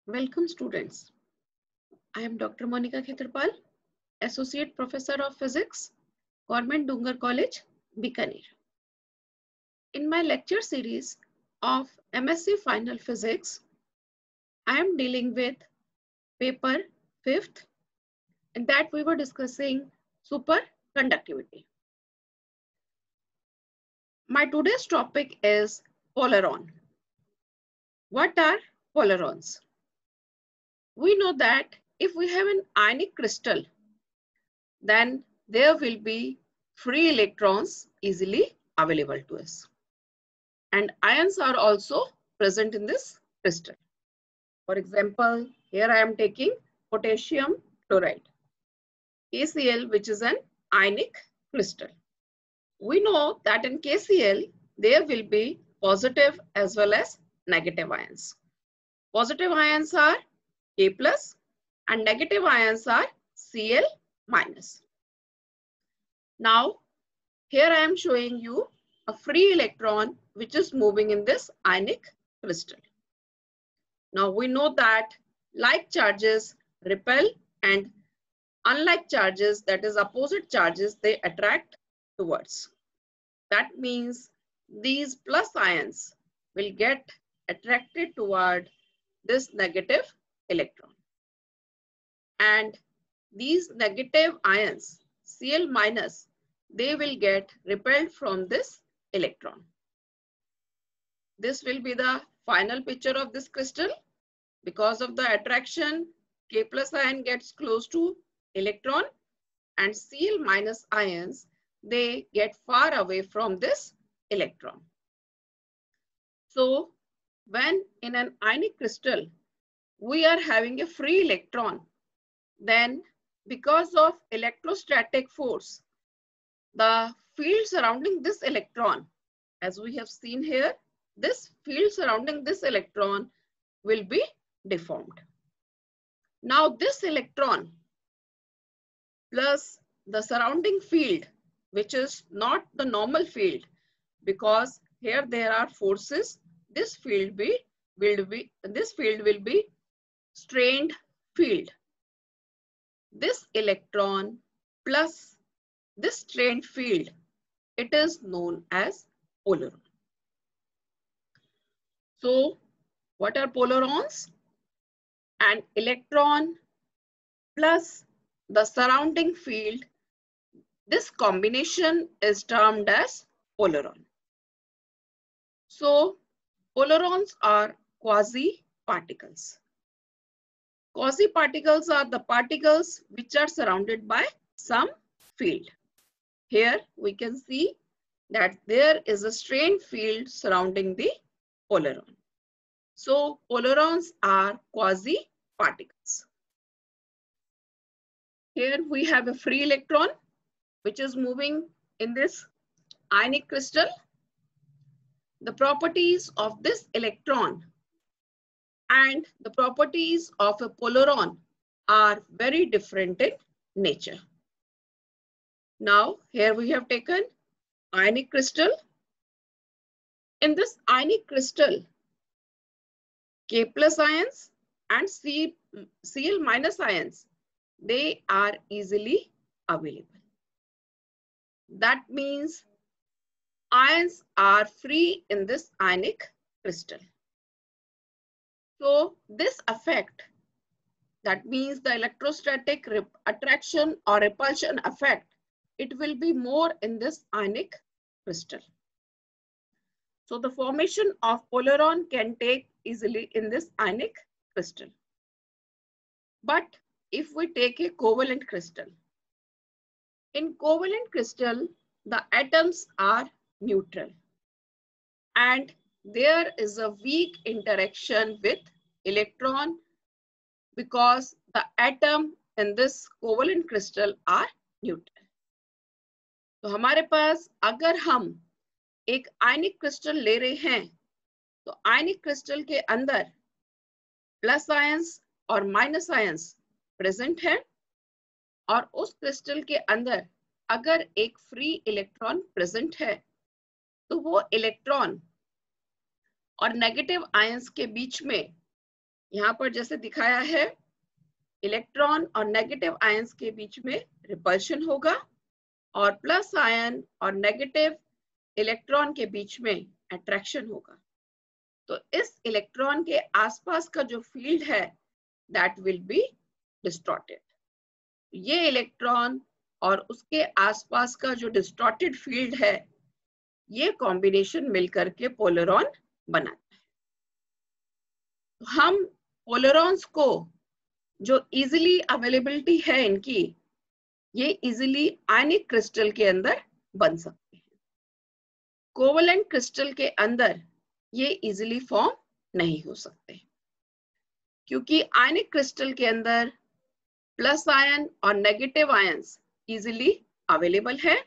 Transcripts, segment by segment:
Welcome students. I am Dr. Monica Khetarpal, Associate Professor of Physics, Government Dungar College, Bikaner. In my lecture series of MSc Final Physics, I am dealing with paper 5th, in that we were discussing superconductivity. My today's topic is polaron. What are polarons? We know that if we have an ionic crystal, then there will be free electrons easily available to us. And ions are also present in this crystal. For example, here I am taking potassium chloride, KCl, which is an ionic crystal. We know that in KCl, there will be positive as well as negative ions. Positive ions are K plus and negative ions are Cl minus. Now, here I am showing you a free electron which is moving in this ionic crystal. Now we know that like charges repel and unlike charges, that is opposite charges, they attract towards. That means these plus ions will get attracted toward this negative electron. And these negative ions, Cl minus, they will get repelled from this electron. This will be the final picture of this crystal. Because of the attraction, K plus ion gets close to electron and Cl minus ions, they get far away from this electron. So when in an ionic crystal, we are having a free electron, then because of electrostatic force, the field surrounding this electron, as we have seen here, this field surrounding this electron will be deformed. Now this electron plus the surrounding field, which is not the normal field, because here there are forces, this field will be strained field. This electron plus this strained field, it is known as polaron. So what are polarons? An electron plus the surrounding field, this combination is termed as polaron. So polarons are quasi-particles. Quasi-particles are the particles which are surrounded by some field. Here we can see that there is a strained field surrounding the polaron. So polarons are quasi-particles. Here we have a free electron which is moving in this ionic crystal. The properties of this electron and the properties of a polaron are very different in nature. Now here we have taken ionic crystal. In this ionic crystal, K plus ions and Cl minus ions, they are easily available. That means ions are free in this ionic crystal. So this effect, that means the electrostatic attraction or repulsion effect, it will be more in this ionic crystal. So the formation of polaron can take easily in this ionic crystal. But if we take a covalent crystal, in covalent crystal, the atoms are neutral and there is a weak interaction with electron because the atom in this covalent crystal are neutral. तो हमारे पास अगर हम एक आयनिक crystal ले रहे हैं तो आयनिक crystal के अंदर प्लस आयंस और माइनस आयंस प्रेजेंट है और उस क्रिस्टल के अंदर अगर एक फ्री इलेक्ट्रॉन प्रेजेंट है तो वो इलेक्ट्रॉन और नेगेटिव आयंस के बीच में यहाँ पर जैसे दिखाया है, इलेक्ट्रॉन और नेगेटिव आयंस के बीच में रिपल्शन होगा और प्लस आयन और नेगेटिव इलेक्ट्रॉन के बीच में अट्रैक्शन होगा। तो इस इलेक्ट्रॉन के आसपास का जो फील्ड है दैट विल बी डिस्टॉर्टेड। ये इलेक्ट्रॉन और उसके आसपास का जो डिस्टॉर्टेड फील्ड है, ये कॉम्बिनेशन मिलकर के पोलरॉन बनाता है। तो हम पोलरॉन्स को जो इजीली अवेलेबिलिटी है इनकी, ये इजीली आयनिक क्रिस्टल के अंदर बन सकते हैं। कोवलेंट क्रिस्टल के अंदर ये इजीली फॉर्म नहीं हो सकते, क्योंकि आयनिक क्रिस्टल के अंदर प्लस आयन और नेगेटिव आयंस इजीली अवेलेबल है,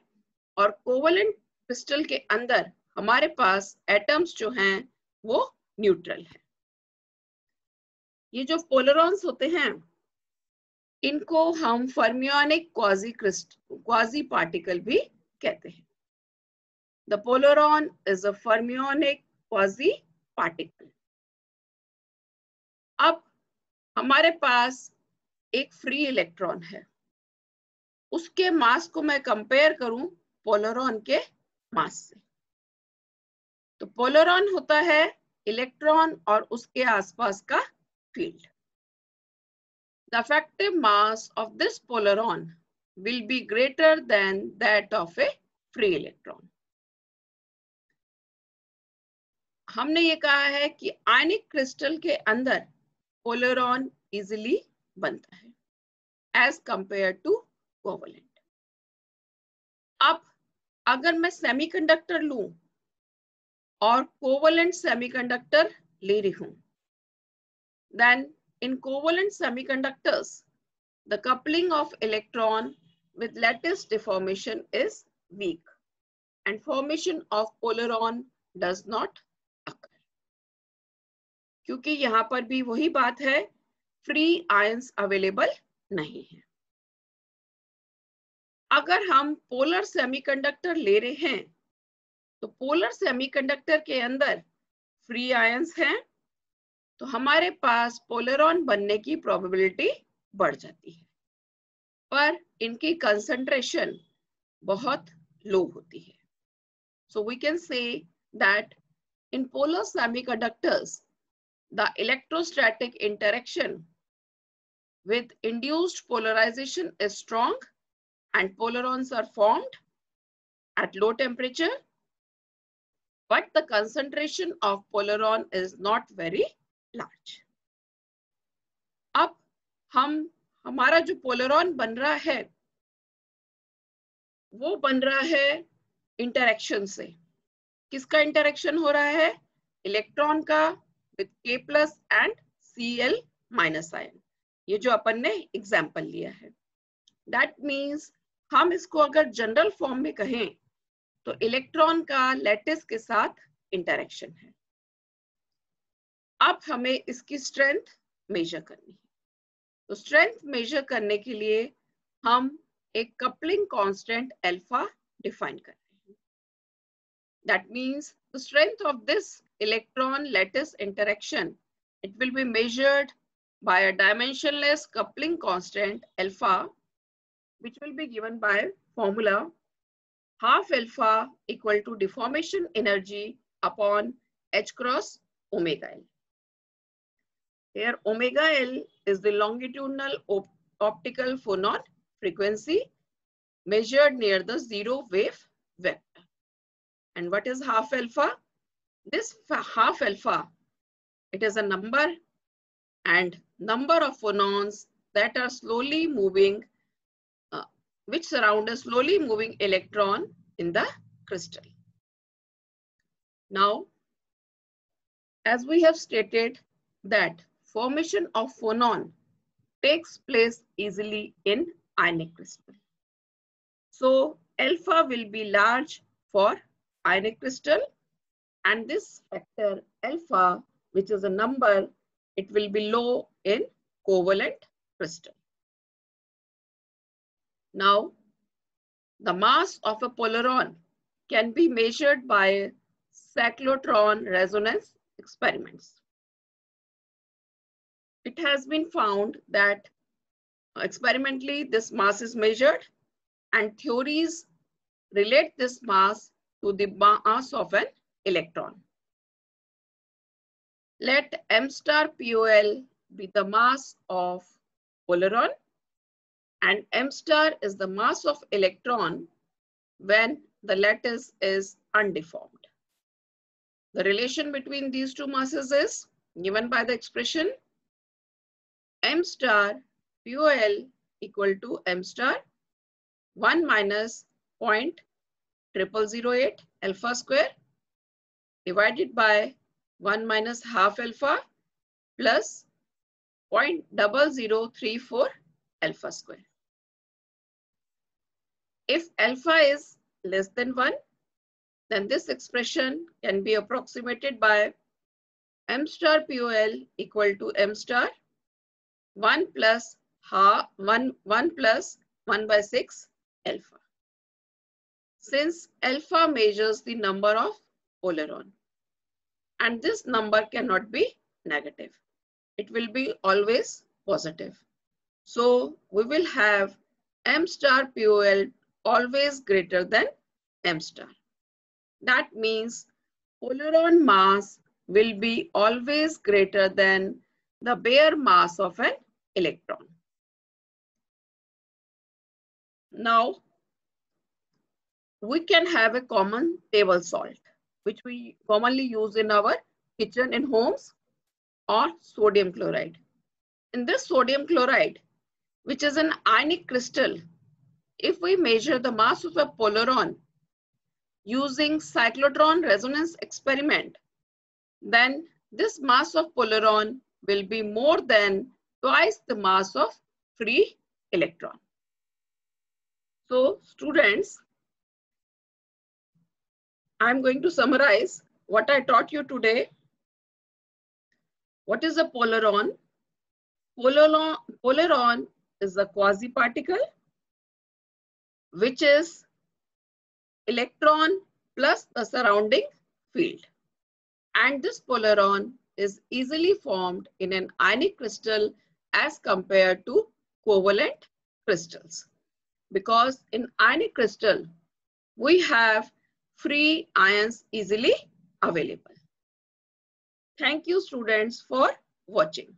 और कोवलेंट क्रिस्टल के अंदर हमारे पास एटम्स जो हैं वो न्यूट्रल है। ये जो पोलरॉन्स होते हैं, इनको हम फर्मियोनिक क्वाजी पार्टिकल भी कहते हैं। The polaron is a fermionic quasi particle. अब हमारे पास एक फ्री इलेक्ट्रॉन है, उसके मास को मैं कंपेयर करूं पोलरॉन के मास से, तो पोलरॉन होता है इलेक्ट्रॉन और उसके आसपास का field. The effective mass of this polaron will be greater than that of a free electron. हमने ये कहा है कि आयनिक क्रिस्टल के अंदर पोलरॉन इजीली बनता है एज कंपेयर टू कोवलेंट। अब अगर मैं सेमीकंडक्टर लूं और कोवलेंट सेमीकंडक्टर ले रही हूं, then in covalent semiconductors the coupling of electron with lattice deformation is weak and formation of polaron does not occur, क्योंकि यहां पर भी वही बात है, फ्री आयंस अवेलेबल नहीं है। अगर हम पोलर सेमीकंडक्टर ले रहे हैं, तो पोलर सेमीकंडक्टर के अंदर फ्री आयंस हैं, तो हमारे पास पोलरॉन बनने की प्रोबेबिलिटी बढ़ जाती है, पर इनकी कंसंट्रेशन बहुत लो होती है। So we can say that in polar semiconductors, the electrostatic interaction with induced polarization is strong and polarons are formed at low temperature, but the concentration of polaron is not very large. अब हमारा जो पोलरॉन बन रहा है, वो बन रहा है इंटरेक्शन से। किसका इंटरेक्शन हो रहा है? इलेक्ट्रॉन का with K+ and Cl- ion, ये जो अपन ने एग्जाम्पल लिया है। दैट मीन्स हम इसको अगर जनरल फॉर्म में कहें तो इलेक्ट्रॉन का लैटिस के साथ इंटरेक्शन है। अब हमें इसकी स्ट्रेंथ मेजर करनी है, तो स्ट्रेंथ मेजर करने के लिए हम एक कपलिंग कांस्टेंट अल्फा डिफाइन कर रहे हैं। That means the strength of this electron lattice interaction, it will be measured by a dimensionless coupling constant alpha, which will be given by formula half alpha equal to deformation energy upon h cross omega l. Here omega l is the longitudinal optical phonon frequency measured near the zero wave vector. And what is half alpha? This half alpha, it is a number and number of phonons that are slowly moving, which surround a slowly moving electron in the crystal. Now, as we have stated that formation of phonon takes place easily in ionic crystal. So alpha will be large for ionic crystal, and this factor alpha, which is a number, it will be low in covalent crystal. Now, the mass of a polaron can be measured by cyclotron resonance experiments. it has been found that experimentally this mass is measured and theories relate this mass to the mass of an electron. Let m star POL be the mass of polaron and m star is the mass of electron when the lattice is undeformed. The relation between these two masses is given by the expression m star POL equal to m star 1 minus 0.0008 alpha square divided by 1 minus half alpha plus 0.0034 alpha square. If alpha is less than 1, then this expression can be approximated by m star POL equal to m star 1 plus 1 plus 1 by 6 alpha. Since alpha measures the number of polaron and this number cannot be negative, it will be always positive. So we will have m star POL always greater than m star. That means polaron mass will be always greater than the bare mass of an electron. Now, we can have a common table salt, which we commonly use in our kitchen in homes, or sodium chloride. In this sodium chloride, which is an ionic crystal, if we measure the mass of a polaron using cyclotron resonance experiment, then this mass of polaron will be more than twice the mass of free electron. So students, I'm going to summarize what I taught you today. What is a polaron? Polaron is a quasi-particle which is electron plus the surrounding field. And this polaron is easily formed in an ionic crystal as compared to covalent crystals. Because in ionic crystal, we have free ions easily available. Thank you students for watching.